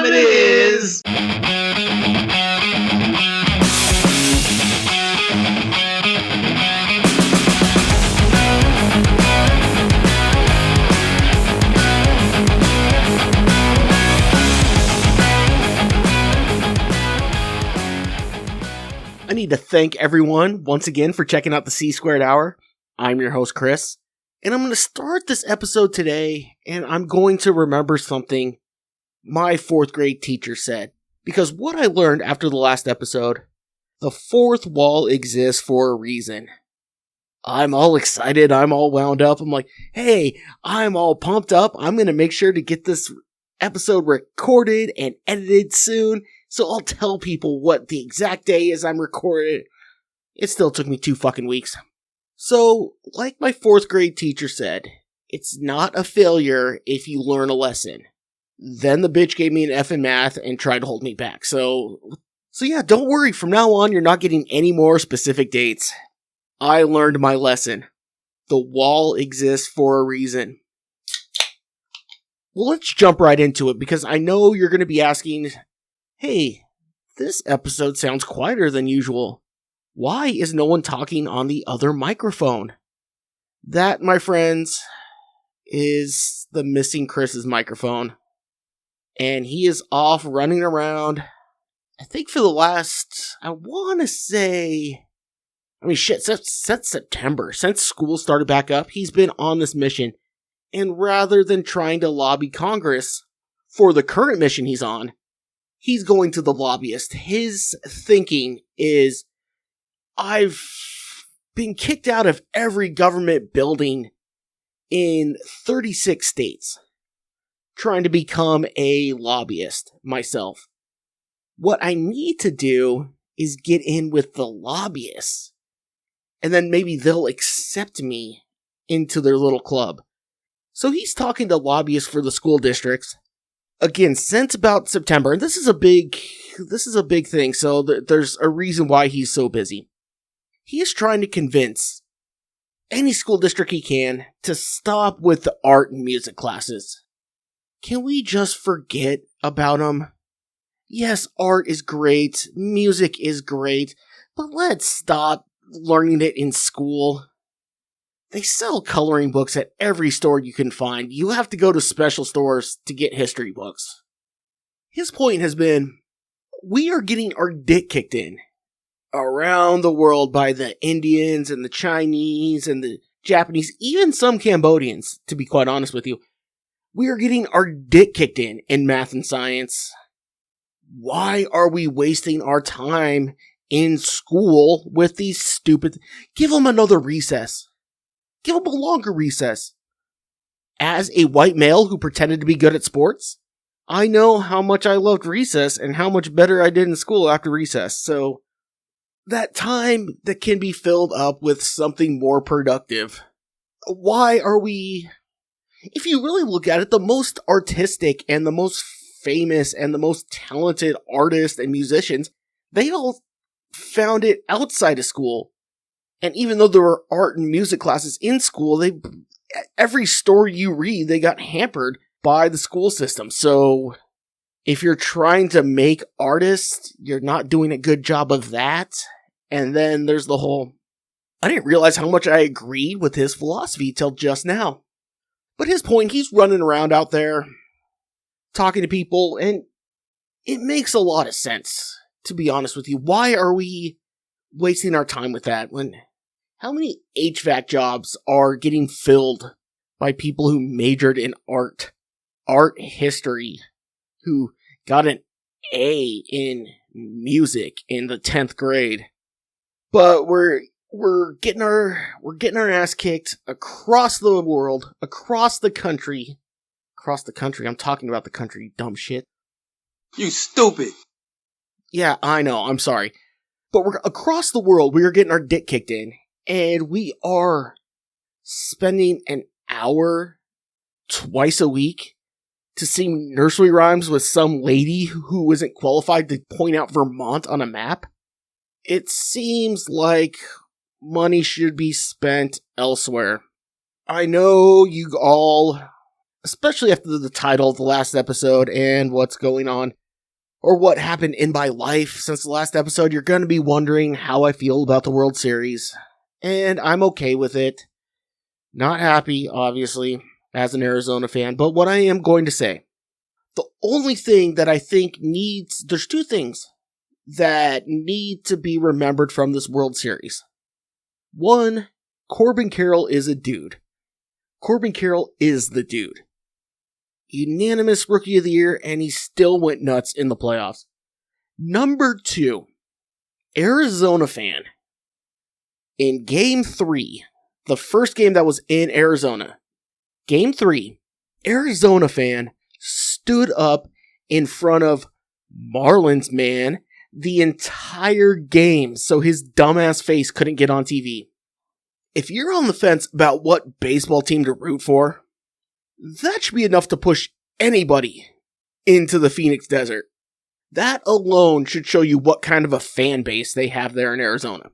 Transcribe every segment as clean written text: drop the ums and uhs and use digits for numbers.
time it is! I need to thank everyone once again for checking out the C Squared Hour. I'm your host, Chris, and I'm going to start this episode today, and I'm going to remember something my 4th grade teacher said. Because what I learned after the last episode, the fourth wall exists for a reason. I'm all excited, I'm all wound up, I'm like, hey, I'm all pumped up, I'm going to make sure to get this episode recorded and edited soon. So I'll tell people what the exact day is I'm recording. It still took me 2 fucking weeks. So, like my 4th grade teacher said, it's not a failure if you learn a lesson. Then the bitch gave me an F in math and tried to hold me back. So yeah, don't worry. From now on, you're not getting any more specific dates. I learned my lesson. The wall exists for a reason. Well, let's jump right into it because I know you're going to be asking, hey, this episode sounds quieter than usual. Why is no one talking on the other microphone? That, my friends, is the missing Chris's microphone. And he is off running around, I think for the last, I want to say, since September, since school started back up, he's been on this mission. And rather than trying to lobby Congress for the current mission he's on, he's going to the lobbyist. His thinking is, I've been kicked out of every government building in 36 states, trying to become a lobbyist myself. What I need to do is get in with the lobbyists, and then maybe they'll accept me into their little club. So he's talking to lobbyists for the school districts. Again, since about September, and this is a big thing, so there's a reason why he's so busy. He is trying to convince any school district he can to stop with the art and music classes. Can we just forget about them? Yes, art is great, music is great, but let's stop learning it in school. They sell coloring books at every store you can find. You have to go to special stores to get history books. His point has been, we are getting our dick kicked in around the world by the Indians and the Chinese and the Japanese, even some Cambodians, to be quite honest with you. We are getting our dick kicked in math and science. Why are we wasting our time in school with these stupid... Give them another recess. Give them a longer recess. As a white male who pretended to be good at sports, I know how much I loved recess and how much better I did in school after recess. So, that time that can be filled up with something more productive. Why are we... If you really look at it, the most artistic and the most famous and the most talented artists and musicians, they all found it outside of school. And even though there were art and music classes in school, every story you read, they got hampered by the school system. So if you're trying to make artists, you're not doing a good job of that. And then there's the whole, I didn't realize how much I agreed with his philosophy till just now. But his point, he's running around out there, talking to people, and it makes a lot of sense, to be honest with you. Why are we wasting our time with that when... How many HVAC jobs are getting filled by people who majored in art history, who got an A in music in the 10th grade? But we're getting our ass kicked across the world, across the country. I'm talking about the country, you dumb shit. You stupid. Yeah, I know, I'm sorry. But we're across the world, we are getting our dick kicked in. And we are spending an hour twice a week to sing nursery rhymes with some lady who isn't qualified to point out Vermont on a map. It seems like money should be spent elsewhere. I know you all especially after the title of the last episode and what's going on, or what happened in my life since the last episode, you're going to be wondering how I feel about the World Series. And I'm okay with it. Not happy, obviously, as an Arizona fan, but what I am going to say, the only thing that I think there's two things that need to be remembered from this World Series. One, Corbin Carroll is a dude. Corbin Carroll is the dude. Unanimous Rookie of the Year, and he still went nuts in the playoffs. Number two, Arizona fan. In Game 3, the first game that was in Arizona, Game 3, Arizona fan stood up in front of Marlins man the entire game so his dumbass face couldn't get on TV. If you're on the fence about what baseball team to root for, that should be enough to push anybody into the Phoenix desert. That alone should show you what kind of a fan base they have there in Arizona.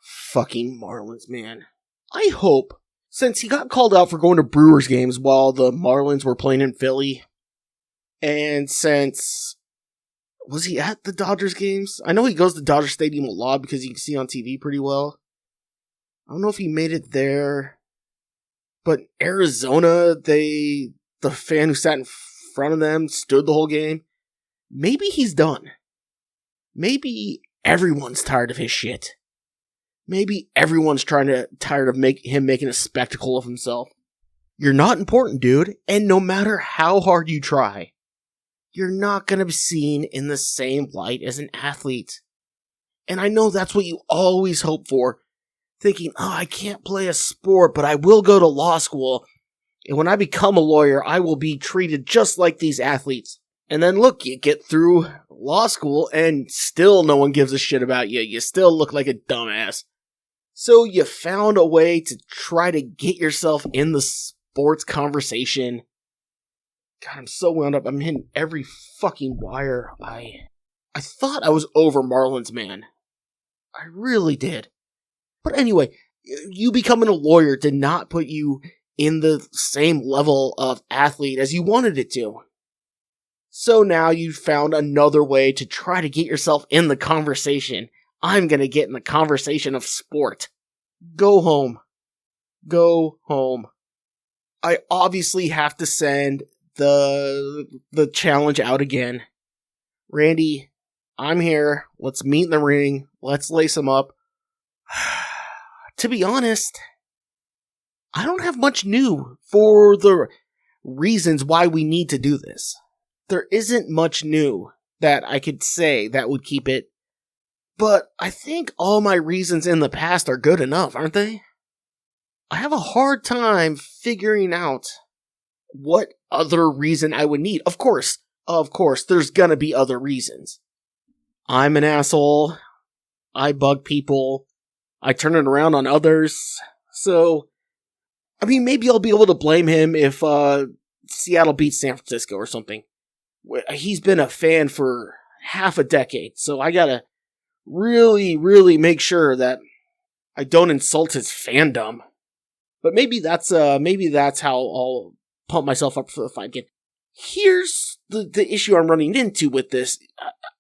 Fucking Marlins, man. I hope, since he got called out for going to Brewers games while the Marlins were playing in Philly, and since, was he at the Dodgers games? I know he goes to Dodger Stadium a lot because you can see on TV pretty well. I don't know if he made it there. But Arizona, the fan who sat in front of them stood the whole game. Maybe he's done. Maybe everyone's tired of his shit. Maybe everyone's tired of him making a spectacle of himself. You're not important, dude, and no matter how hard you try, you're not going to be seen in the same light as an athlete. And I know that's what you always hope for, thinking, oh, I can't play a sport, but I will go to law school, and when I become a lawyer, I will be treated just like these athletes. And then look, you get through law school, and still no one gives a shit about you. You still look like a dumbass. So you found a way to try to get yourself in the sports conversation. God, I'm so wound up. I'm hitting every fucking wire. I thought I was over Marlins, man. I really did. But anyway, you becoming a lawyer did not put you in the same level of athlete as you wanted it to. So now you found another way to try to get yourself in the conversation. I'm gonna get in the conversation of sport. Go home. Go home. I obviously have to send the challenge out again. Randy, I'm here. Let's meet in the ring. Let's lace them up. To be honest, I don't have much new for the reasons why we need to do this. There isn't much new that I could say that would keep it, but I think all my reasons in the past are good enough, aren't they? I have a hard time figuring out what other reason I would need. Of course, there's gonna be other reasons. I'm an asshole. I bug people. I turn it around on others. So, I mean, maybe I'll be able to blame him if Seattle beats San Francisco or something. He's been a fan for half a decade, so I gotta really, really make sure that I don't insult his fandom. But maybe that's how I'll pump myself up for the fight again. Here's the issue I'm running into with this.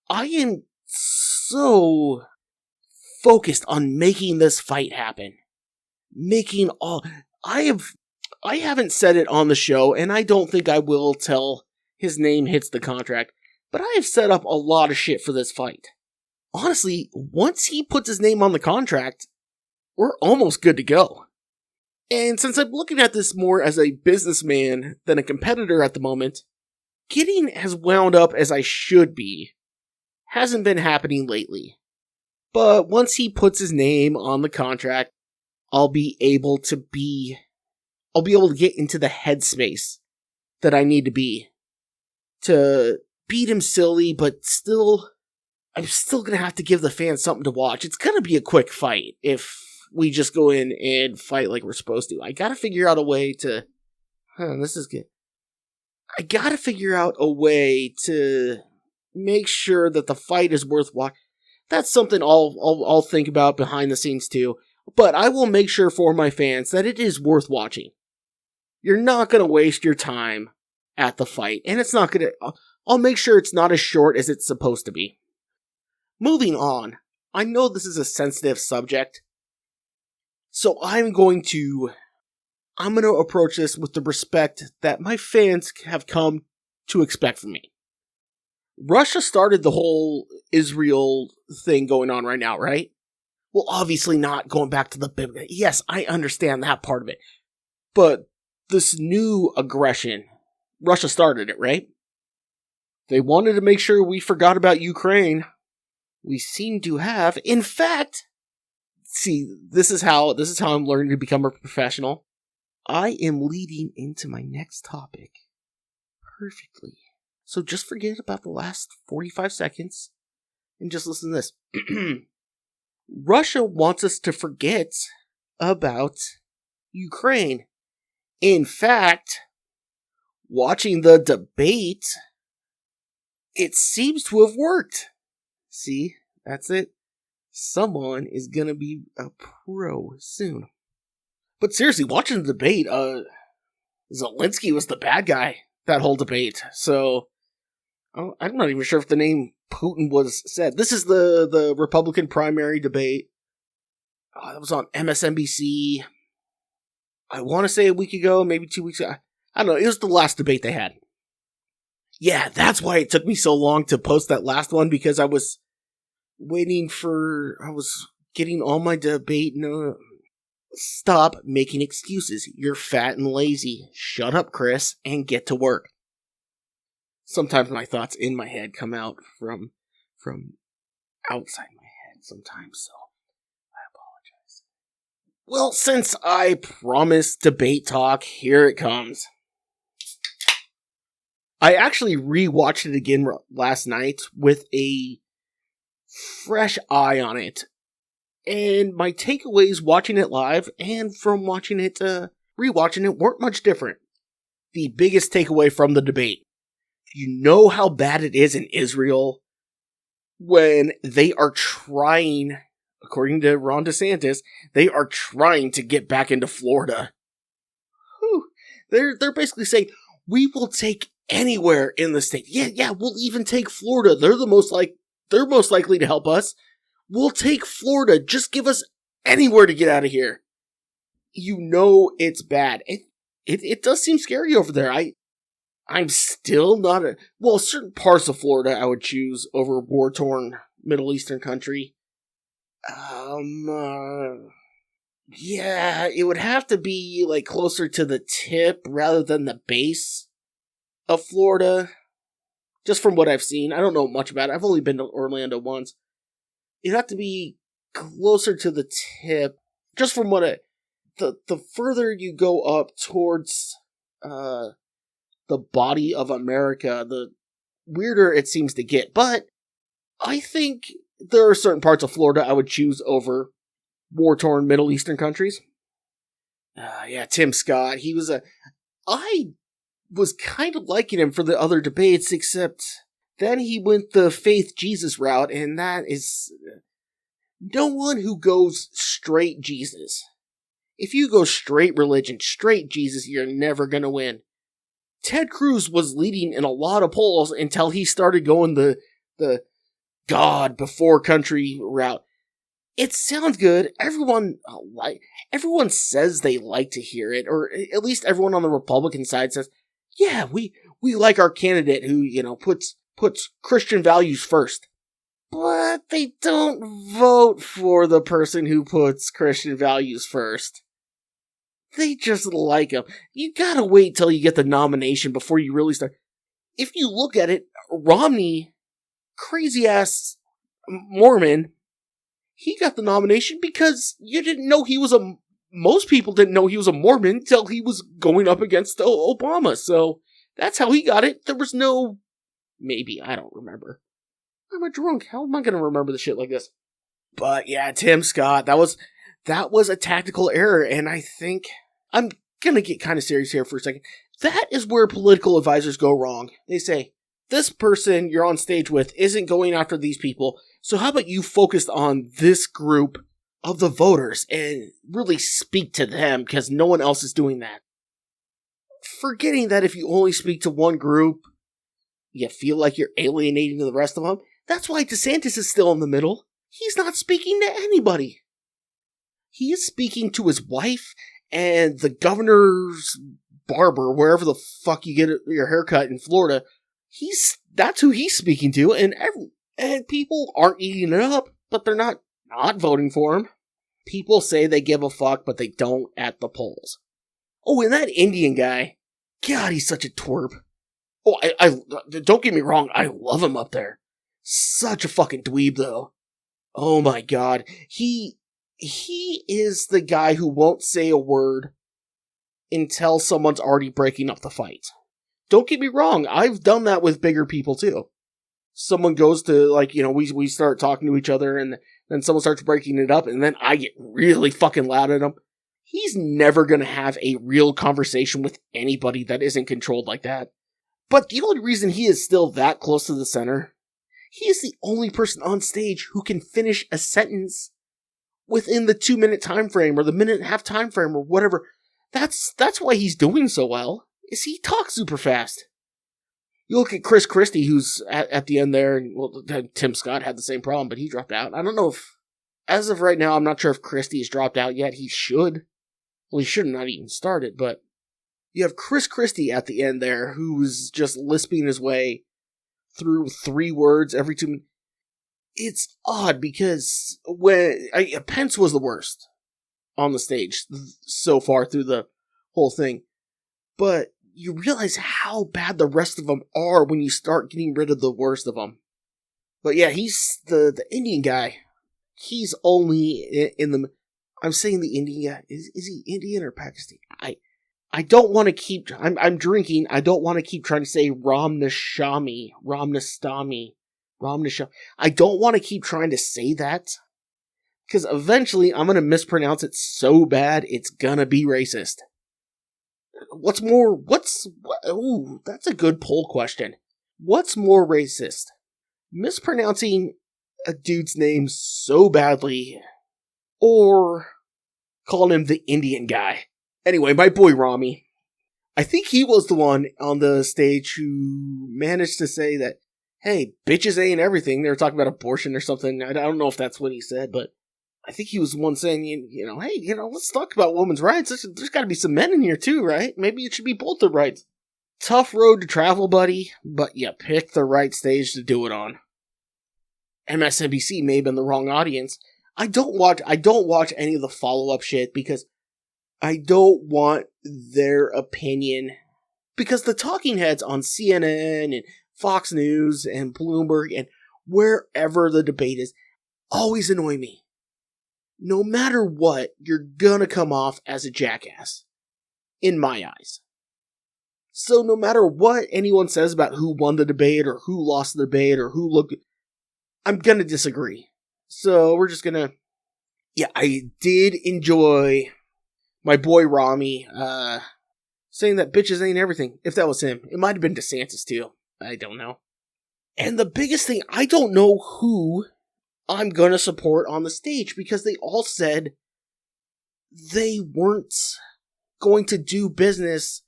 I am so focused on making this fight happen. I haven't said it on the show, and I don't think I will till his name hits the contract, but I have set up a lot of shit for this fight. Honestly, once he puts his name on the contract, we're almost good to go. And since I'm looking at this more as a businessman than a competitor at the moment, getting as wound up as I should be hasn't been happening lately. But once he puts his name on the contract, I'll be able to get into the headspace that I need to be to beat him silly, but I'm still gonna have to give the fans something to watch. It's gonna be a quick fight if we just go in and fight like we're supposed to. I gotta figure out a way to... this is good. I gotta figure out a way to make sure that the fight is worth watching. That's something I'll think about behind the scenes too. But I will make sure for my fans that it is worth watching. You're not going to waste your time at the fight, and it's not going to... I'll make sure it's not as short as it's supposed to be. Moving on, I know this is a sensitive subject, so I'm going to approach this with the respect that my fans have come to expect from me. Russia started the whole Israel thing going on right now, right? Well, obviously not going back to the Bible. Yes, I understand that part of it. But this new aggression, Russia started it, right? They wanted to make sure we forgot about Ukraine. We seem to have. In fact, see, this is how I'm learning to become a professional. I am leading into my next topic perfectly. So just forget about the last 45 seconds and just listen to this. Russia wants us to forget about Ukraine. In fact, watching the debate, it seems to have worked. See, that's it. Someone is gonna be a pro soon. But seriously, watching the debate, Zelensky was the bad guy that whole debate. So, I'm not even sure if the name Putin was said. This is the Republican primary debate. That was on MSNBC. I want to say a week ago, maybe 2 weeks ago. I don't know. It was the last debate they had. Yeah, that's why it took me so long to post that last one, because I was getting all my debate. No, stop making excuses. You're fat and lazy. Shut up, Chris, and get to work. Sometimes my thoughts in my head come out from outside my head sometimes, so I apologize. Well, since I promised debate talk, here it comes. I actually rewatched it again last night with a fresh eye on it. And my takeaways watching it live and from watching it, rewatching it weren't much different. The biggest takeaway from the debate. You know how bad it is in Israel when they are trying, according to Ron DeSantis, they are trying to get back into Florida. Whew. They're basically saying, we will take anywhere in the state. Yeah, we'll even take Florida. They're most likely to help us. We'll take Florida. Just give us anywhere to get out of here. You know it's bad. It does seem scary over there. I'm still not certain parts of Florida I would choose over war-torn Middle Eastern country. Yeah, it would have to be like closer to the tip rather than the base of Florida. Just from what I've seen. I don't know much about it. I've only been to Orlando once. It'd have to be closer to the tip. Just from what the further you go up towards the body of America, the weirder it seems to get. But I think there are certain parts of Florida I would choose over war-torn Middle Eastern countries. Yeah, Tim Scott. I was kind of liking him for the other debates, except then he went the faith Jesus route, and that is no one who goes straight Jesus. If you go straight religion, straight Jesus, you're never gonna win. Ted Cruz was leading in a lot of polls until he started going the God before country route. It sounds good. Everyone says they like to hear it, or at least everyone on the Republican side says, yeah, we like our candidate who, puts Christian values first. But they don't vote for the person who puts Christian values first. They just like him. You gotta wait till you get the nomination before you really start. If you look at it, Romney, crazy-ass Mormon, he got the nomination because you didn't know he was most people didn't know he was a Mormon until he was going up against Obama. So that's how he got it. There was no... Maybe, I don't remember. I'm a drunk. How am I going to remember the shit like this? But yeah, Tim Scott, that was a tactical error, and I think I'm going to get kind of serious here for a second. That is where political advisors go wrong. They say, this person you're on stage with isn't going after these people, so how about you focus on this group of the voters and really speak to them, because no one else is doing that. forgetting that if you only speak to one group, you feel like you're alienating the rest of them. That's why DeSantis is still in the middle. He's not speaking to anybody. He is speaking to his wife and the governor's barber, wherever the fuck you get your haircut in Florida. That's who he's speaking to, and people aren't eating it up, but they're not voting for him. People say they give a fuck, but they don't at the polls. Oh, and that Indian guy, God, he's such a twerp. Oh, I don't get me wrong, I love him up there. Such a fucking dweeb, though. Oh my god, he is the guy who won't say a word until someone's already breaking up the fight. Don't get me wrong, I've done that with bigger people too. Someone goes to, we start talking to each other, and then someone starts breaking it up, and then I get really fucking loud at him. He's never gonna have a real conversation with anybody that isn't controlled like that. But the only reason he is still that close to the center, he is the only person on stage who can finish a sentence within the 2-minute time frame, or the 1.5-minute time frame, or whatever. That's why he's doing so well, is he talks super fast. You look at Chris Christie, who's at the end there, and Tim Scott had the same problem, but he dropped out. I don't know if, as of right now, I'm not sure if Christie's dropped out yet. He should. Well, he should have not even started, but you have Chris Christie at the end there, who's just lisping his way through 3 words every 2 minutes. It's odd, because Pence was the worst on the stage so far through the whole thing. But you realize how bad the rest of them are when you start getting rid of the worst of them. But yeah, he's the Indian guy. He's only in the... I'm saying the Indian guy. Is he Indian or Pakistani? I don't want to keep... I'm drinking. I don't want to keep trying to say Ramnashami. I don't want to keep trying to say that, because eventually I'm going to mispronounce it so bad it's going to be racist. Ooh, that's a good poll question. What's more racist? Mispronouncing a dude's name so badly, or calling him the Indian guy? Anyway, my boy Rami, I think he was the one on the stage who managed to say that, hey, bitches ain't everything. They were talking about abortion or something. I don't know if that's what he said, but I think he was the one saying, hey, let's talk about women's rights. There's got to be some men in here too, right? Maybe it should be both the rights. Tough road to travel, buddy, but you picked the right stage to do it on. MSNBC may have been the wrong audience. I don't watch any of the follow-up shit, because I don't want their opinion. Because the talking heads on CNN and Fox News and Bloomberg and wherever the debate is always annoy me. No matter what, you're gonna come off as a jackass. In my eyes. So no matter what anyone says about who won the debate or who lost the debate or who looked... I'm gonna disagree. So we're just gonna... Yeah, I did enjoy my boy Rami saying that bitches ain't everything. If that was him. It might have been DeSantis too. I don't know. And the biggest thing, I don't know who I'm gonna support on the stage, because they all said they weren't going to do business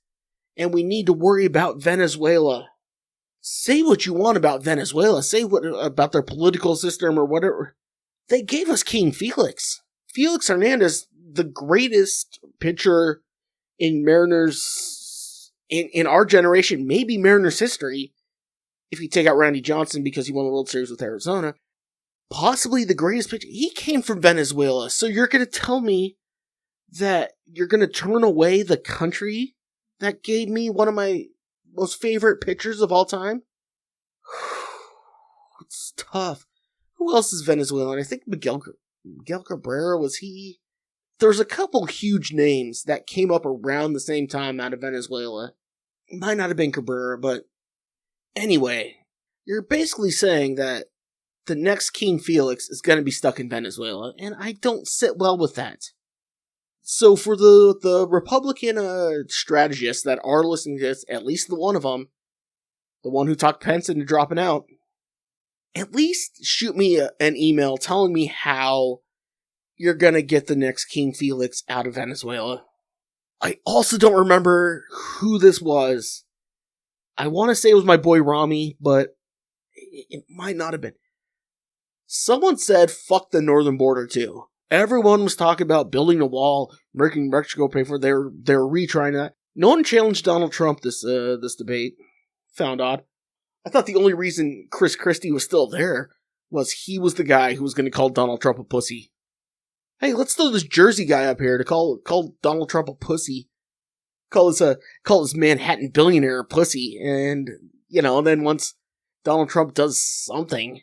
and we need to worry about Venezuela. Say what you want about Venezuela. Say what about their political system or whatever. They gave us King Felix. Felix Hernandez, the greatest pitcher in Mariners, in our generation, maybe Mariners history, if you take out Randy Johnson because he won the World Series with Arizona. Possibly the greatest pitcher. He came from Venezuela. So you're going to tell me that you're going to turn away the country that gave me one of my most favorite pitchers of all time? It's tough. Who else is Venezuelan? I think Miguel Cabrera, was he? There's a couple huge names that came up around the same time out of Venezuela. It might not have been Cabrera, but anyway, you're basically saying that the next King Felix is going to be stuck in Venezuela, and I don't sit well with that. So for the Republican strategists that are listening to this, at least the one of them, the one who talked Pence into dropping out, at least shoot me an email telling me how you're going to get the next King Felix out of Venezuela. I also don't remember who this was. I want to say it was my boy Rami, but it might not have been. Someone said, fuck the northern border too. Everyone was talking about building a wall, making Mexico pay for it. They're retrying that. No one challenged Donald Trump this debate. Found odd. I thought the only reason Chris Christie was still there was he was the guy who was going to call Donald Trump a pussy. Hey, let's throw this Jersey guy up here to call Donald Trump a pussy. Call this Manhattan billionaire a pussy. And, then once Donald Trump does something,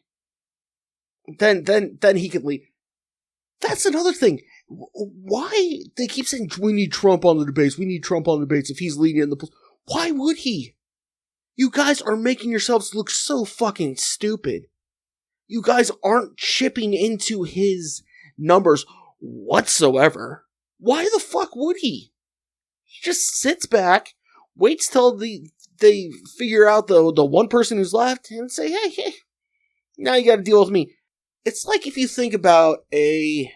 then he can leave. That's another thing. Why they keep saying we need Trump on the debates? We need Trump on the debates if he's leading in the polls. Why would he? You guys are making yourselves look so fucking stupid. You guys aren't chipping into his numbers whatsoever. Why the fuck would he? He just sits back, waits till they figure out the one person who's left and say, hey, now you gotta deal with me. It's like if you think about a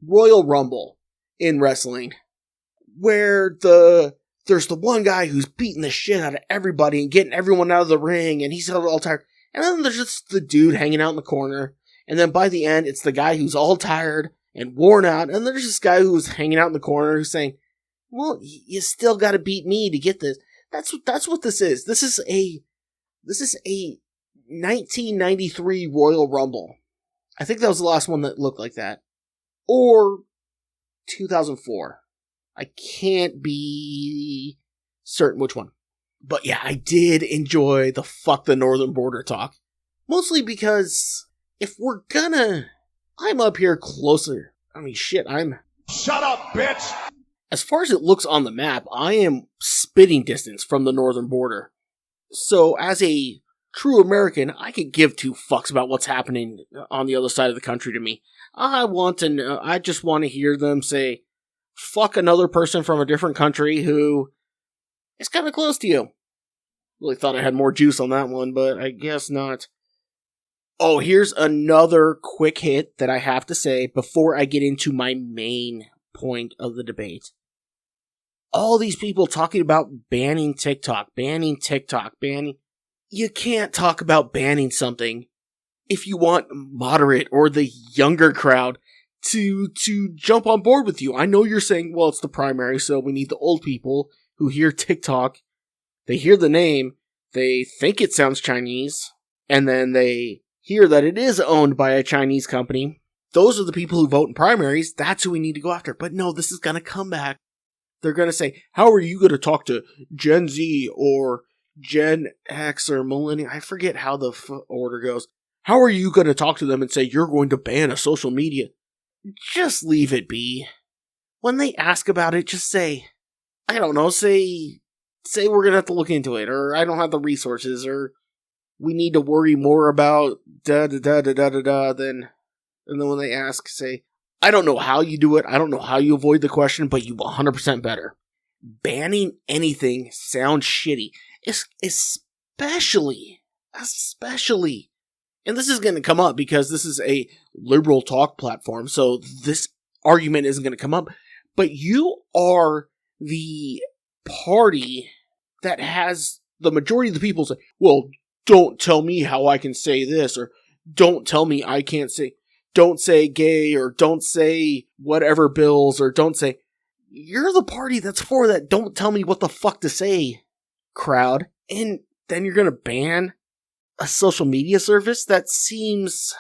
Royal Rumble in wrestling, where there's the one guy who's beating the shit out of everybody and getting everyone out of the ring, and he's all tired. And then there's just the dude hanging out in the corner. And then by the end, it's the guy who's all tired and worn out. And there's this guy who's hanging out in the corner who's saying, well, you still gotta beat me to get this. That's what this is. This is a 1993 Royal Rumble. I think that was the last one that looked like that. Or 2004. I can't be certain which one. But yeah, I did enjoy the fuck the northern border talk. Mostly because if we're gonna... I'm up here closer. I mean, shit, Shut up, bitch! As far as it looks on the map, I am spitting distance from the northern border. So as a true American, I could give two fucks about what's happening on the other side of the country to me. I just want to hear them say, fuck another person from a different country who is kind of close to you. Really thought I had more juice on that one, but I guess not. Oh, here's another quick hit that I have to say before I get into my main point of the debate. All these people talking about banning TikTok. You can't talk about banning something if you want moderate or the younger crowd to jump on board with you. I know you're saying, well, it's the primary, so we need the old people who hear TikTok. They hear the name, they think it sounds Chinese, and then they hear that it is owned by a Chinese company. Those are the people who vote in primaries. That's who we need to go after. But no, this is going to come back. They're going to say, how are you going to talk to Gen Z or Gen X or Millennial? I forget how the order goes. How are you going to talk to them and say you're going to ban a social media? Just leave it be. When they ask about it, just say, I don't know, say we're going to have to look into it, or I don't have the resources, or we need to worry more about da-da-da-da-da-da-da, and then when they ask, say, I don't know how you do it, I don't know how you avoid the question, but you 100% better. Banning anything sounds shitty. Especially, and this is going to come up because this is a liberal talk platform, so this argument isn't going to come up, but you are the party that has the majority of the people say, well, don't tell me how I can say this, or don't tell me I can't say, don't say gay, or don't say whatever bills, or don't say, you're the party that's for that don't tell me what the fuck to say crowd, and then you're gonna ban a social media service? That seems...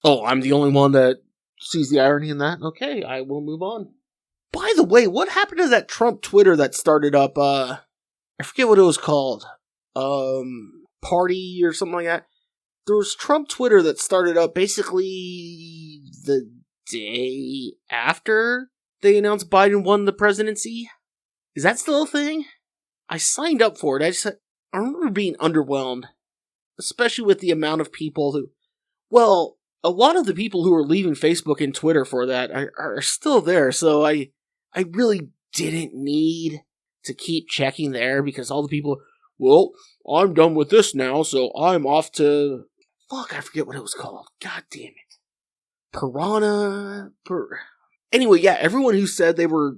Oh, I'm the only one that sees the irony in that? Okay, I will move on. By the way, what happened to that Trump Twitter that started up, I forget what it was called, Party or something like that? There was Trump Twitter that started up basically the day after they announced Biden won the presidency. Is that still a thing? I signed up for it. I remember being underwhelmed, especially with the amount of people who, well, a lot of the people who are leaving Facebook and Twitter for that are still there, so I really didn't need to keep checking there, because all the people, well, I'm done with this now, so I'm off to... Fuck, I forget what it was called. God damn it. Piranha. Anyway, yeah, everyone who said they were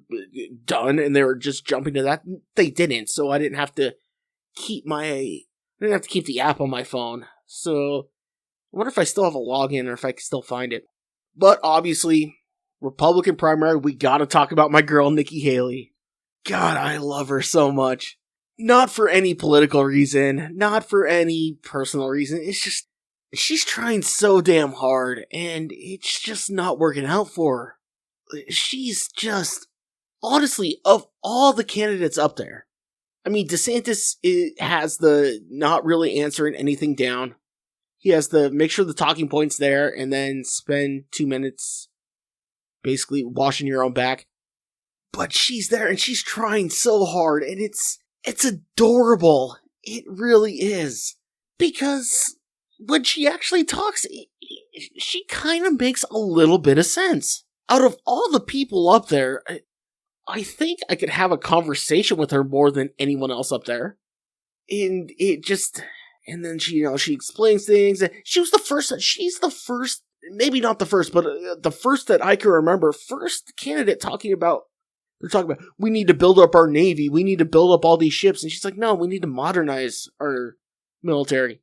done and they were just jumping to that, they didn't. So I didn't have to keep the app on my phone. So I wonder if I still have a login or if I can still find it. But obviously, Republican primary, we gotta talk about my girl, Nikki Haley. God, I love her so much. Not for any political reason, not for any personal reason. It's just, she's trying so damn hard, and it's just not working out for her. She's just, honestly, of all the candidates up there, I mean, DeSantis has the not really answering anything down. He has the make sure the talking point's there and then spend 2 minutes basically washing your own back. But she's there and she's trying so hard, and it's adorable. It really is. Because when she actually talks, she kind of makes a little bit of sense. Out of all the people up there, I think I could have a conversation with her more than anyone else up there. And and then she explains things. She's the first, maybe not the first, but the first that I can remember, first candidate talking about, we need to build up our Navy, we need to build up all these ships. And she's like, no, we need to modernize our military.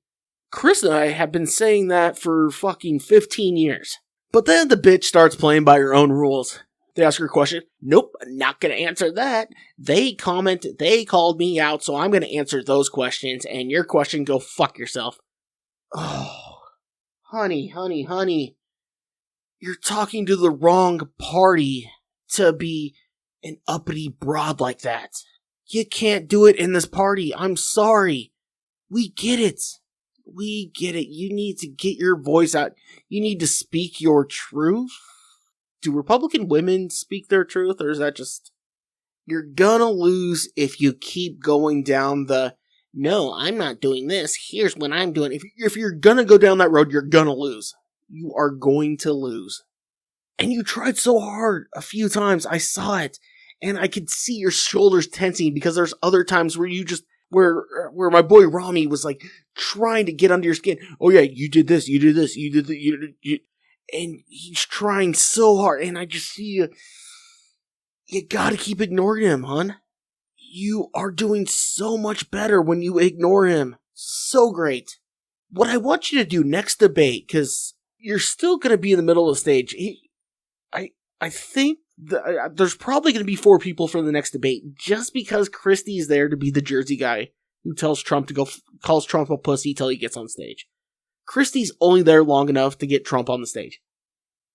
Chris and I have been saying that for fucking 15 years. But then the bitch starts playing by her own rules. They ask her a question. Nope, not gonna answer that. They called me out, so I'm gonna answer those questions, and your question, go fuck yourself. Oh, honey. You're talking to the wrong party to be an uppity broad like that. You can't do it in this party. I'm sorry. We get it. You need to get your voice out. You need to speak your truth. Do Republican women speak their truth, or is that just... You're gonna lose if you keep going down the, no, I'm not doing this, here's what I'm doing. If you're gonna go down that road, you're gonna lose. You are going to lose. And you tried so hard a few times, I saw it, and I could see your shoulders tensing, because there's other times where you just... Where my boy Rami was like trying to get under your skin. Oh yeah, you did this, you did this, you did that, and he's trying so hard, and I just see you gotta keep ignoring him, hon. You are doing so much better when you ignore him. So great. What I want you to do next debate, because you're still gonna be in the middle of the stage. I think there's probably going to be 4 people for the next debate, just because Christie's there to be the Jersey guy who tells Trump calls Trump a pussy till he gets on stage. Christie's only there long enough to get Trump on the stage.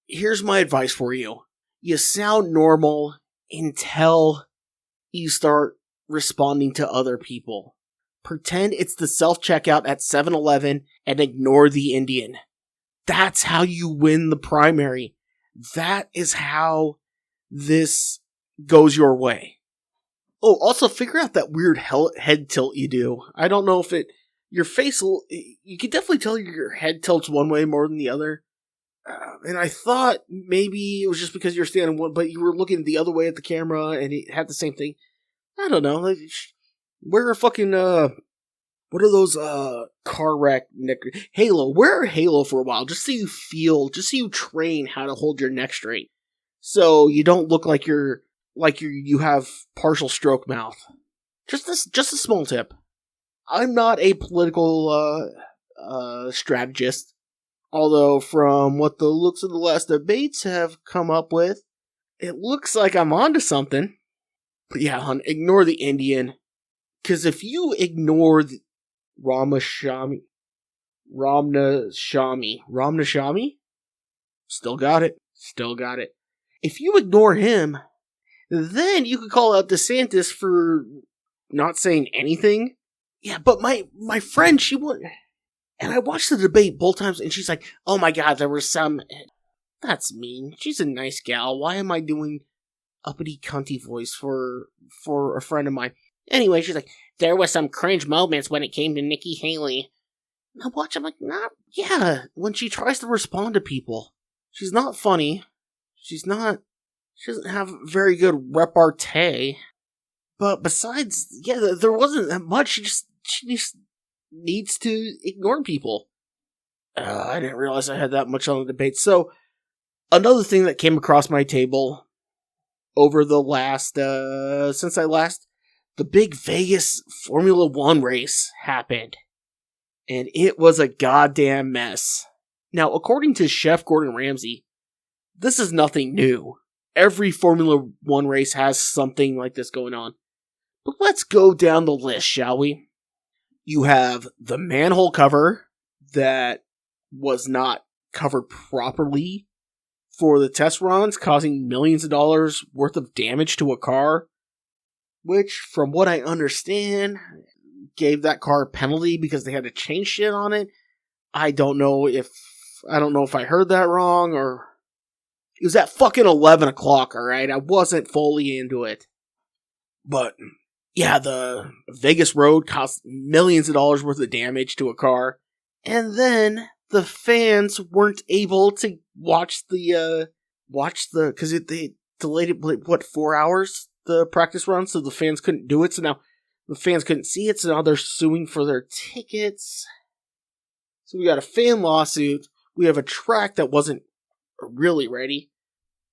Here's my advice for you. You sound normal until you start responding to other people. Pretend it's the self-checkout at 7-Eleven and ignore the Indian. That's how you win the primary. That is how this goes your way. Oh, also figure out that weird head tilt you do. I don't know if your face will, you can definitely tell your head tilts one way more than the other. And I thought maybe it was just because you're standing one, but you were looking the other way at the camera and it had the same thing. I don't know. Like, wear a fucking, what are those, car wreck neck, Halo. Wear a Halo for a while, just so you train how to hold your neck straight. So you don't look like you have partial stroke mouth. Just a small tip. I'm not a political, strategist. Although, from what the looks of the last debates have come up with, it looks like I'm onto something. But yeah, hon, ignore the Indian. Because if you ignore Ramnashami? Still got it. If you ignore him, then you could call out DeSantis for not saying anything. Yeah, but my friend, she would... And I watched the debate both times, and she's like, oh my god, there were some... That's mean. She's a nice gal. Why am I doing uppity cunty voice for a friend of mine? Anyway, she's like, there was some cringe moments when it came to Nikki Haley. And I watch, I'm like, yeah, when she tries to respond to people. She's not funny. She doesn't have very good repartee. But besides, yeah, there wasn't that much. She just needs to ignore people. I didn't realize I had that much on the debate. So, Another thing that came across my table over the last, the big Vegas Formula One race happened. And it was a goddamn mess. Now, according to Chef Gordon Ramsay, this is nothing new. Every Formula One race has something like this going on. But let's go down the list, shall we? You have the manhole cover that was not covered properly for the test runs, causing millions of dollars worth of damage to a car, which, from what I understand, gave that car a penalty because they had to change shit on it. I don't know if I heard that wrong, or it was at fucking 11 o'clock, alright? I wasn't fully into it. But, yeah, the Vegas road caused millions of dollars worth of damage to a car. And then the fans weren't able to watch because they delayed it, 4 hours, the practice run, so the fans couldn't do it. So now the fans couldn't see it, so now they're suing for their tickets. So we got a fan lawsuit. We have a track that wasn't really ready.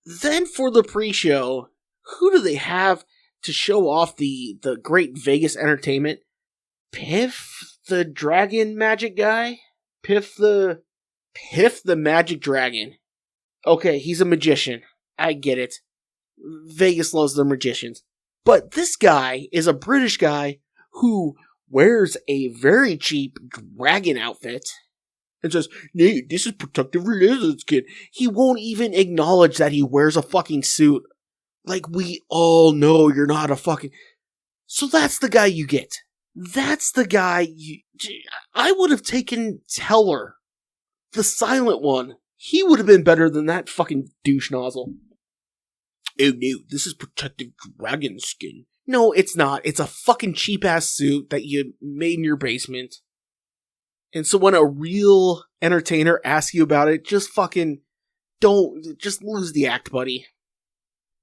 Then for the pre-show, who do they have to show off the great Vegas entertainment? Piff, the dragon magic guy? Piff the magic dragon. Okay, he's a magician. I get it. Vegas loves their magicians. But this guy is a British guy who wears a very cheap dragon outfit and says, "Nee, this is protective lizard skin." He won't even acknowledge that he wears a fucking suit. Like, we all know you're not a fucking... So that's the guy you get. That's the guy you... I would have taken Teller, the silent one. He would have been better than that fucking douche nozzle. Oh no, this is protective dragon skin. No, it's not. It's a fucking cheap-ass suit that you made in your basement. And so when a real entertainer asks you about it, just lose the act, buddy.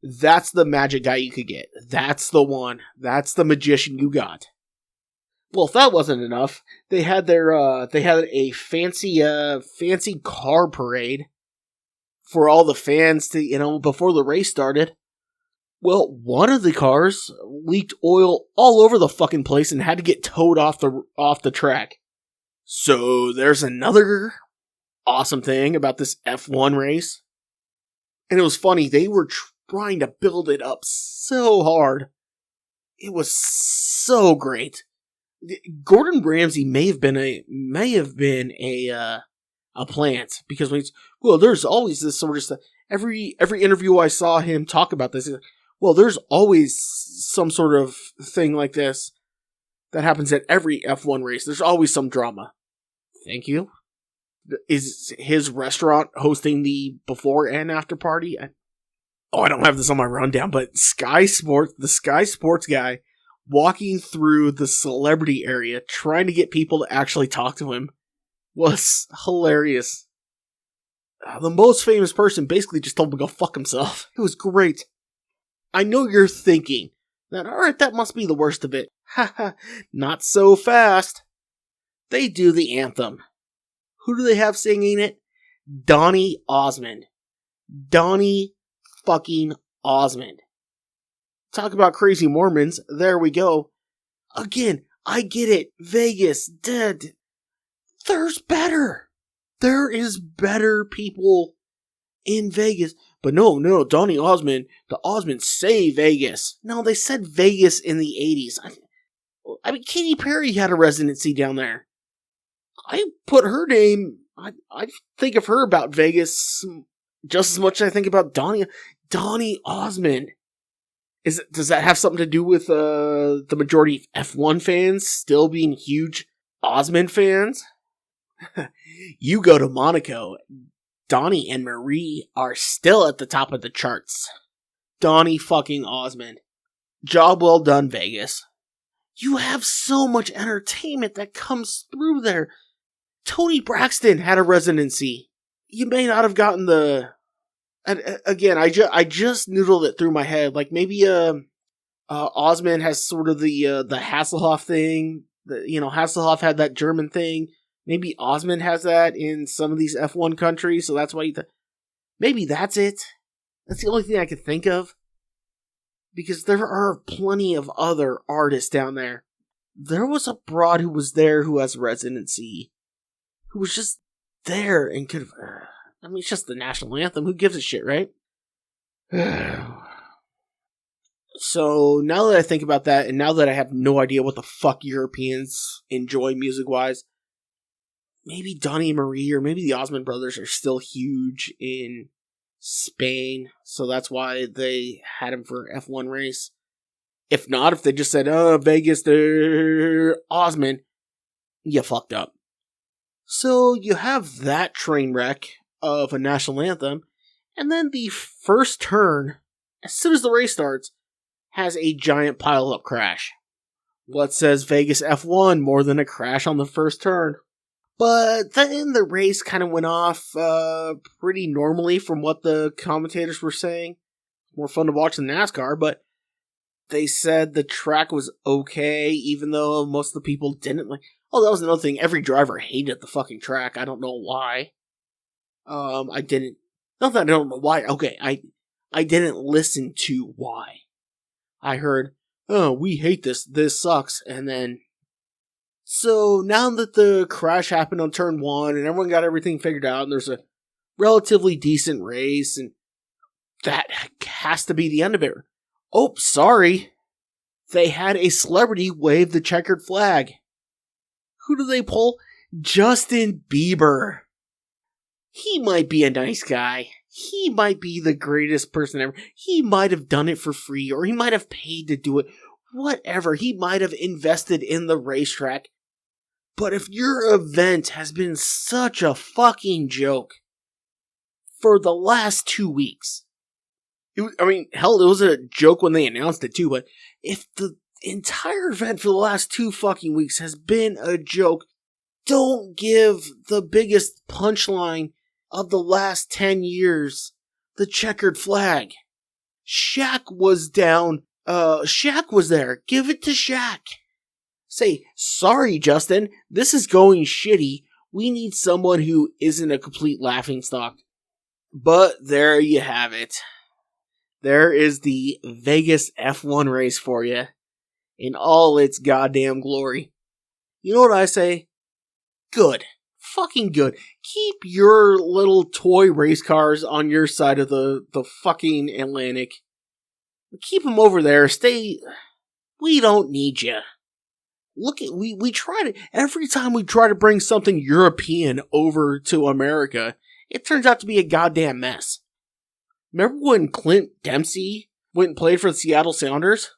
That's the magic guy you could get. That's the one. That's the magician you got. Well, if that wasn't enough, they had a fancy car parade for all the fans to, before the race started. Well, one of the cars leaked oil all over the fucking place and had to get towed off the track. So there's another awesome thing about this F1 race. And it was funny, they were trying to build it up so hard. It was so great. Gordon Ramsay may have been a plant, because there's always this sort of stuff. Every interview I saw him talk about this, there's always some sort of thing like this that happens at every F1 race. There's always some drama. Thank you. Is his restaurant hosting the before and after party? I don't have this on my rundown, but the Sky Sports guy walking through the celebrity area trying to get people to actually talk to him was hilarious. The most famous person basically just told him to go fuck himself. It was great. I know you're thinking that, alright, that must be the worst of it. Haha, not so fast. They do the anthem. Who do they have singing it? Donny Osmond. Donny fucking Osmond. Talk about crazy Mormons. There we go. Again, I get it. Vegas, dead. There's better. There is better people in Vegas. But no, Donny Osmond, the Osmonds say Vegas. No, they said Vegas in the 80s. I mean, Katy Perry had a residency down there. I put her name, I think of her about Vegas just as much as I think about Donny Osmond. Does that have something to do with the majority of F1 fans still being huge Osmond fans? You go to Monaco, Donny and Marie are still at the top of the charts. Donny fucking Osmond. Job well done, Vegas. You have so much entertainment that comes through there. Tony Braxton had a residency. You may not have gotten the... And again, I just noodled it through my head. Like, maybe Osmond has sort of the Hasselhoff thing. Hasselhoff had that German thing. Maybe Osmond has that in some of these F1 countries, so that's why Maybe that's it. That's the only thing I could think of. Because there are plenty of other artists down there. There was a broad who was there who has residency. Who was just there and could have... I mean, it's just the national anthem. Who gives a shit, right? So, now that I think about that, and now that I have no idea what the fuck Europeans enjoy music-wise, maybe Donnie and Marie or maybe the Osmond Brothers are still huge in Spain, so that's why they had him for F1 race. If not, if they just said, Vegas, they're Osmond, you fucked up. So you have that train wreck of a national anthem, and then the first turn, as soon as the race starts, has a giant pile-up crash. What says Vegas F1 more than a crash on the first turn? But then the race kind of went off pretty normally from what the commentators were saying. More fun to watch than NASCAR, but they said the track was okay, even though most of the people didn't like... Oh, that was another thing. Every driver hated the fucking track. I don't know why. I didn't... Not that I don't know why. Okay, I didn't listen to why. I heard, oh, we hate this. This sucks. And then... So, now that the crash happened on turn 1, and everyone got everything figured out, and there's a relatively decent race, and that has to be the end of it. Oh, sorry. They had a celebrity wave the checkered flag. Who do they pull? Justin Bieber. He might be a nice guy. He might be the greatest person ever. He might have done it for free, or he might have paid to do it. Whatever. He might have invested in the racetrack. But if your event has been such a fucking joke for the last 2 weeks, hell, it was a joke when they announced it too, but if the entire event for the last 2 fucking weeks has been a joke, don't give the biggest punchline of the last 10 years the checkered flag. Shaq was down. Shaq was there. Give it to Shaq. Say, sorry, Justin, this is going shitty. We need someone who isn't a complete laughingstock. But there you have it. There is the Vegas F1 race for you in all its goddamn glory. You know what I say? Good. Fucking good. Keep your little toy race cars on your side of the fucking Atlantic. Keep them over there. Stay. We don't need you. Look at, we try to, every time we try to bring something European over to America, it turns out to be a goddamn mess. Remember when Clint Dempsey went and played for the Seattle Sounders?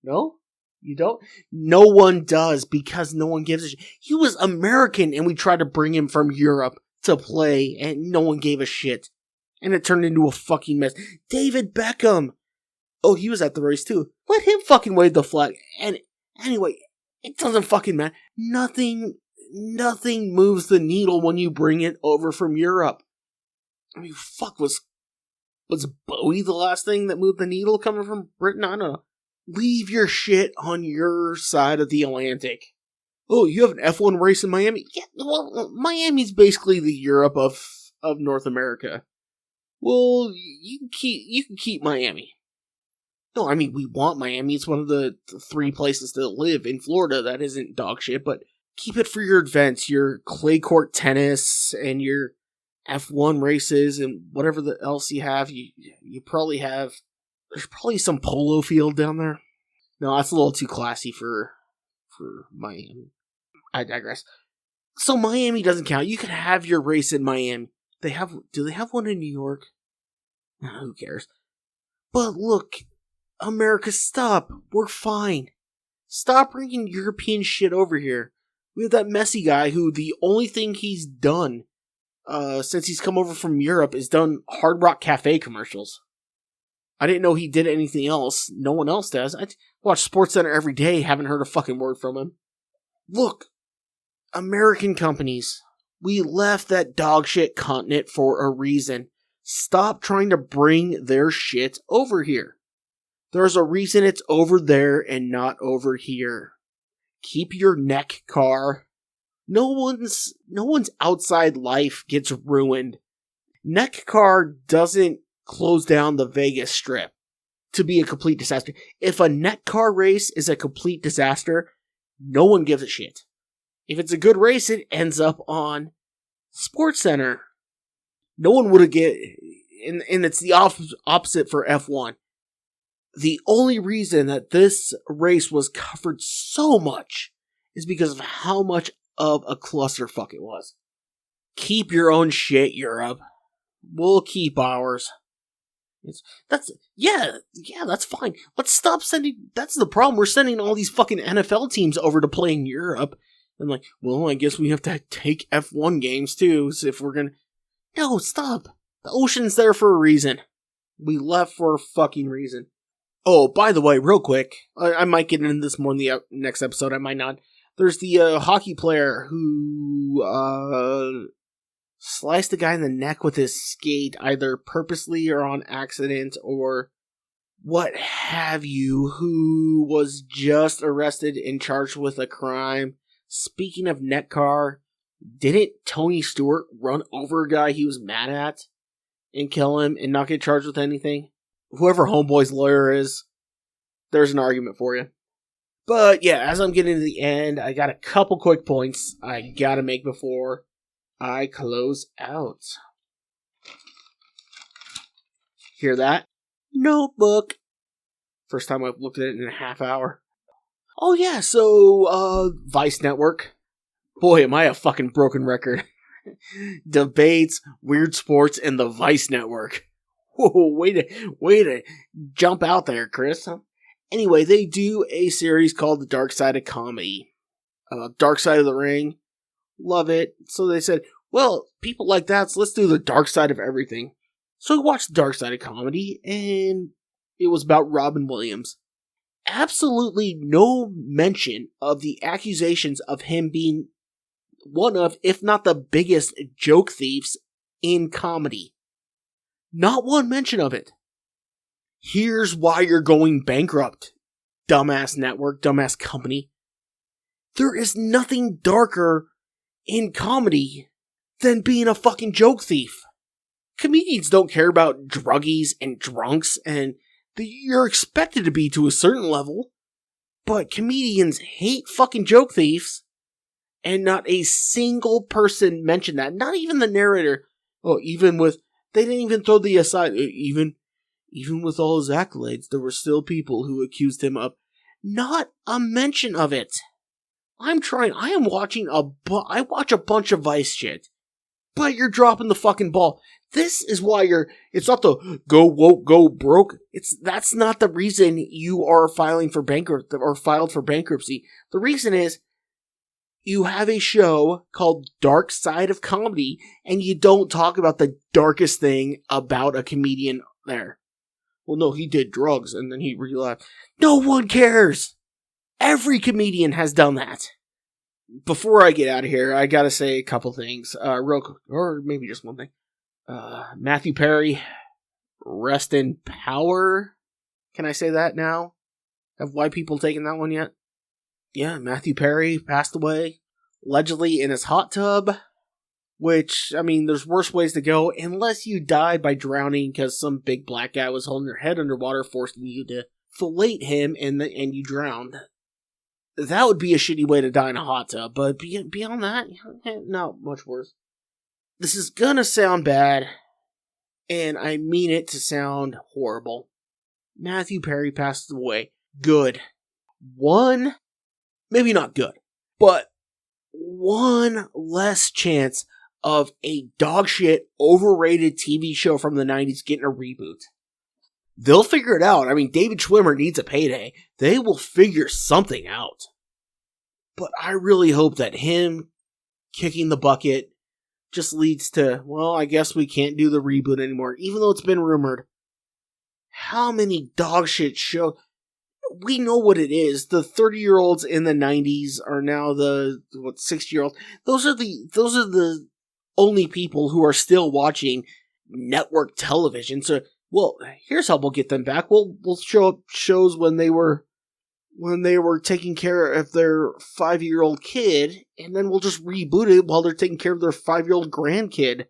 No? You don't? No one does, because no one gives a shit. He was American, and we tried to bring him from Europe to play, and no one gave a shit. And it turned into a fucking mess. David Beckham! Oh, he was at the race too. Let him fucking wave the flag. And anyway, it doesn't fucking matter. Nothing moves the needle when you bring it over from Europe. I mean, fuck, was Bowie the last thing that moved the needle coming from Britain? I don't know. Leave your shit on your side of the Atlantic. Oh, you have an F1 race in Miami? Yeah, well, Miami's basically the Europe of North America. Well, you can keep Miami. No, I mean, we want Miami. It's one of the 3 places to live in Florida that isn't dog shit, but keep it for your events, your clay court tennis, and your F1 races, and whatever else you have. You probably have... There's probably some polo field down there. No, that's a little too classy for Miami. I digress. So Miami doesn't count. You can have your race in Miami. Do they have one in New York? Who cares? But look, America, stop. We're fine. Stop bringing European shit over here. We have that messy guy who the only thing he's done since he's come over from Europe is done Hard Rock Cafe commercials. I didn't know he did anything else. No one else does. I watch SportsCenter every day. Haven't heard a fucking word from him. Look, American companies, we left that dog shit continent for a reason. Stop trying to bring their shit over here. There's a reason it's over there and not over here. Keep your neck car. No one's outside life gets ruined NetCar doesn't close down the Vegas Strip to be a complete disaster. If a NetCar race is a complete disaster, no one gives a shit. If it's a good race, it ends up on SportsCenter. No one would have and it's the opposite for F1. The only reason that this race was covered so much is because of how much of a clusterfuck it was. Keep your own shit, Europe. We'll keep ours. That's fine. Let's stop sending. That's the problem. We're sending all these fucking NFL teams over to play in Europe, and I guess we have to take F1 games too. So if we're gonna, no, stop. The ocean's there for a reason. We left for a fucking reason. Oh, by the way, real quick, I might get into this more in the next episode. I might not. There's the hockey player who sliced a guy in the neck with his skate, either purposely or on accident or what have you, who was just arrested and charged with a crime. Speaking of NetCar, didn't Tony Stewart run over a guy he was mad at and kill him and not get charged with anything? Whoever Homeboy's lawyer is, there's an argument for you. But yeah, as I'm getting to the end, I got a couple quick points I gotta make before I close out. Hear that? Notebook. First time I've looked at it in a half hour. Oh yeah, so, Vice Network. Boy, am I a fucking broken record. Debates, weird sports, and the Vice Network. Whoa, way to jump out there, Chris. Anyway, they do a series called The Dark Side of Comedy. Dark Side of the Ring. Love it. So they said, well, people like that, so let's do the dark side of everything. So we watched The Dark Side of Comedy, and it was about Robin Williams. Absolutely no mention of the accusations of him being one of, if not the biggest, joke thieves in comedy. Not one mention of it. Here's why you're going bankrupt, dumbass network, dumbass company. There is nothing darker in comedy than being a fucking joke thief. Comedians don't care about druggies and drunks, and you're expected to be to a certain level, but comedians hate fucking joke thieves, and not a single person mentioned that. Not even the narrator. Oh, they didn't even throw the aside. Even with all his accolades, there were still people who accused him of. Not a mention of it. I watch a bunch of Vice shit. But you're dropping the fucking ball. This is why it's not the go woke, go broke. That's not the reason you are filing for filed for bankruptcy. The reason is, you have a show called Dark Side of Comedy, and you don't talk about the darkest thing about a comedian there. Well, no, he did drugs, and then he relapsed. No one cares! Every comedian has done that. Before I get out of here, I gotta say a couple things. Real quick, or maybe just one thing. Matthew Perry, rest in power. Can I say that now? Have white people taken that one yet? Yeah, Matthew Perry passed away, allegedly in his hot tub, which, I mean, there's worse ways to go, unless you die by drowning because some big black guy was holding your head underwater, forcing you to fillet him, and you drowned. That would be a shitty way to die in a hot tub, but beyond that, not much worse. This is gonna sound bad, and I mean it to sound horrible. Matthew Perry passed away. Good. Maybe not good, but one less chance of a dogshit, overrated TV show from the 90s getting a reboot. They'll figure it out. I mean, David Schwimmer needs a payday. They will figure something out. But I really hope that him kicking the bucket just leads to, well, I guess we can't do the reboot anymore, even though it's been rumored. How many dogshit shows? We know what it is. The 30-year-olds in the 90s are now the 60-year-olds. Those are the only people who are still watching network television. So, well, here's how we'll get them back. We'll show up shows when they were taking care of their 5-year-old kid, and then we'll just reboot it while they're taking care of their 5-year-old grandkid.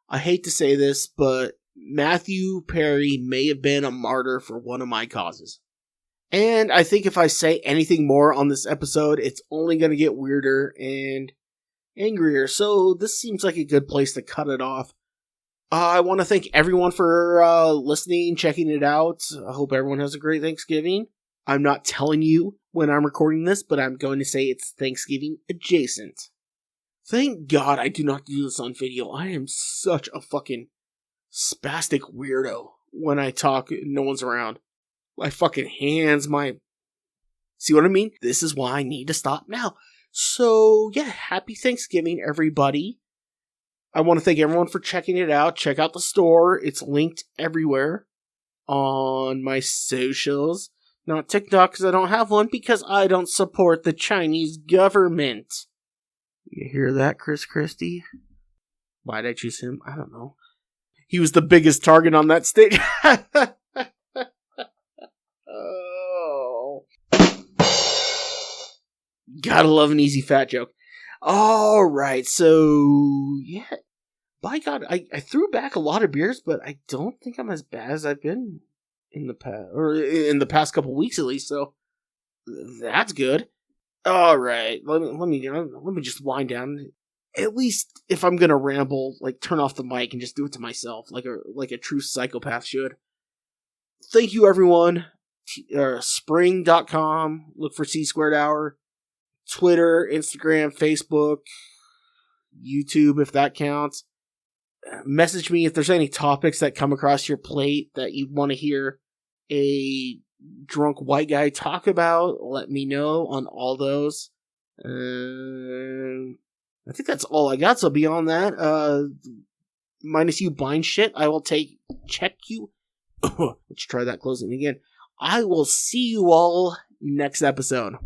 I hate to say this, but Matthew Perry may have been a martyr for one of my causes. And I think if I say anything more on this episode, it's only going to get weirder and angrier. So this seems like a good place to cut it off. I want to thank everyone for listening, checking it out. I hope everyone has a great Thanksgiving. I'm not telling you when I'm recording this, but I'm going to say it's Thanksgiving adjacent. Thank God I do not do this on video. I am such a fucking spastic weirdo when I talk and no one's around. My fucking hands, See what I mean? This is why I need to stop now. So, yeah, happy Thanksgiving, everybody. I want to thank everyone for checking it out. Check out the store. It's linked everywhere on my socials. Not TikTok, because I don't have one, because I don't support the Chinese government. You hear that, Chris Christie? Why'd I choose him? I don't know. He was the biggest target on that stage. Oh. Gotta love an easy fat joke. Alright, so, yeah. By God, I threw back a lot of beers, but I don't think I'm as bad as I've been in the past couple weeks at least, so that's good. Alright, let me just wind down. At least if I'm gonna ramble, like turn off the mic and just do it to myself, like a true psychopath should. Thank you, everyone. Spring.com, look for C² Hour. Twitter, Instagram, Facebook, YouTube, if that counts. Message me if there's any topics that come across your plate that you want to hear a drunk white guy talk about. Let me know on all those. I think that's all I got. So beyond that, minus you buying shit, I will check you. Let's try that closing again. I will see you all next episode.